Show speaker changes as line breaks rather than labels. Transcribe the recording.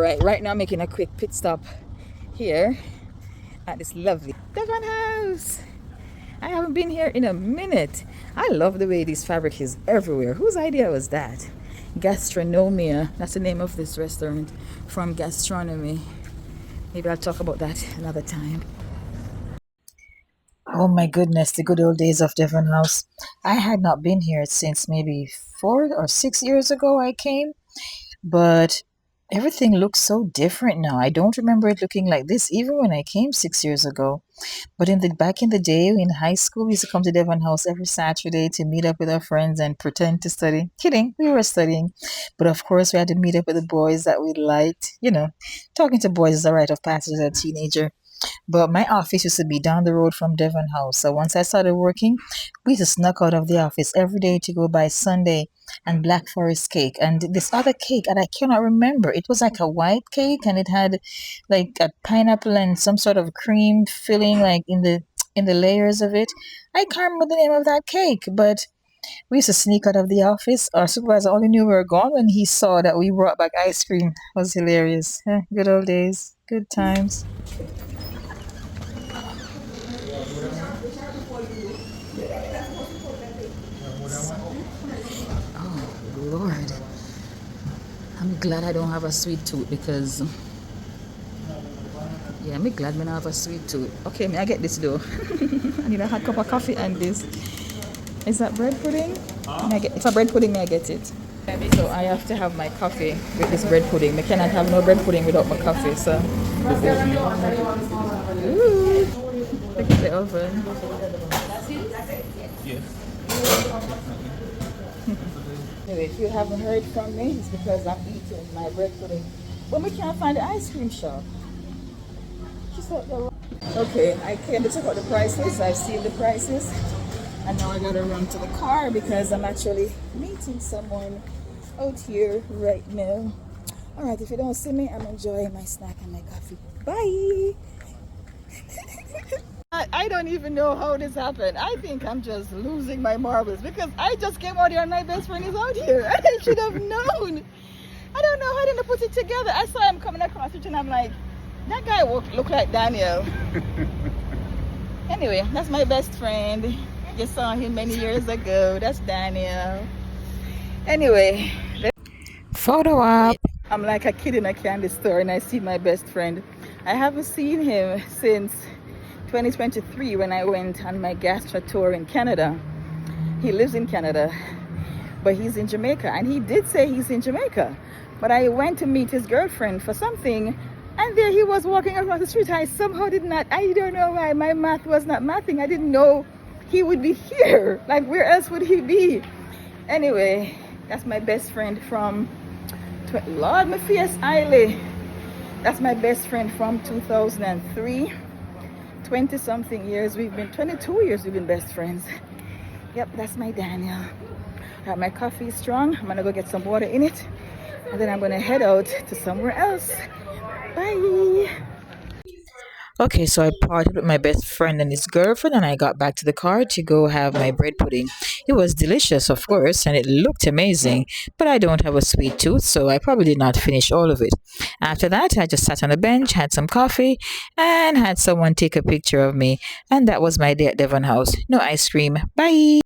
right now I'm making a quick pit stop here at this lovely Devon house. I haven't been here in a minute. I love the way this fabric is everywhere. Whose idea was that? Gastronomia, that's the name of this restaurant, from gastronomy. Maybe I'll talk about that another time. Oh my goodness, the good old days of Devon House. I had not been here since maybe 4 or 6 years ago I came, but everything looks so different now. I don't remember it looking like this even when I came 6 years ago. But back in the day in high school, we used to come to Devon House every Saturday to meet up with our friends and pretend to study. Kidding, we were studying. But of course, we had to meet up with the boys that we liked. Talking to boys is a rite of passage as a teenager. But my office used to be down the road from Devon House. So once I started working, we used to snuck out of the office every day to go buy Sunday and Black Forest cake. And this other cake, and I cannot remember. It was like a white cake, and it had like a pineapple and some sort of cream filling, like in the layers of it. I can't remember the name of that cake, but we used to sneak out of the office. Our supervisor only knew we were gone when he saw that we brought back ice cream. It was hilarious. Good old days, good times. Lord, I'm glad I don't have a sweet tooth because, yeah, I'm glad I don't have a sweet tooth. Okay, may I get this though? I need a hot cup of coffee and this. Is that bread pudding? If a bread pudding, may I get it? So I have to have my coffee with this bread pudding. I cannot have no bread pudding without my coffee, so. Ooh, look at the oven. Yes. Anyway, if you haven't heard from me, it's because I'm eating my bread pudding. But we can't find the ice cream shop. Okay, I came to check out the prices. I've seen the prices. And now I gotta run to the car because I'm actually meeting someone out here right now. Alright, if you don't see me, I'm enjoying my snack and my coffee. Bye! I don't even know how this happened. I think I'm just losing my marbles because I just came out here and my best friend is out here. I should have known. I don't know how I didn't put it together. I saw him coming across the street and I'm like, that guy look like Daniel. Anyway, that's my best friend. You saw him many years ago. That's Daniel. Anyway, photo op. I'm like a kid in a candy store and I see my best friend. I haven't seen him since 2023 when I went on my gastro tour in Canada. He lives in Canada, but he's in Jamaica, and he did say he's in Jamaica. But I went to meet his girlfriend for something, and there he was walking across the street. I somehow did not, I don't know why, my math was not mathing. I didn't know he would be here. Like, where else would he be? Anyway, that's my best friend from, Lord Matthias Eiley. That's my best friend from 2003. 20 something years, 22 years we've been best friends. Yep, that's my Daniel. My coffee is strong. I'm gonna go get some water in it, and then I'm gonna head out to somewhere else. Bye. Okay, so I parted with my best friend and his girlfriend, and I got back to the car to go have my bread pudding. It was delicious, of course, and it looked amazing, but I don't have a sweet tooth, so I probably did not finish all of it. After that, I just sat on a bench, had some coffee, and had someone take a picture of me, and that was my day at Devon House. No ice cream. Bye!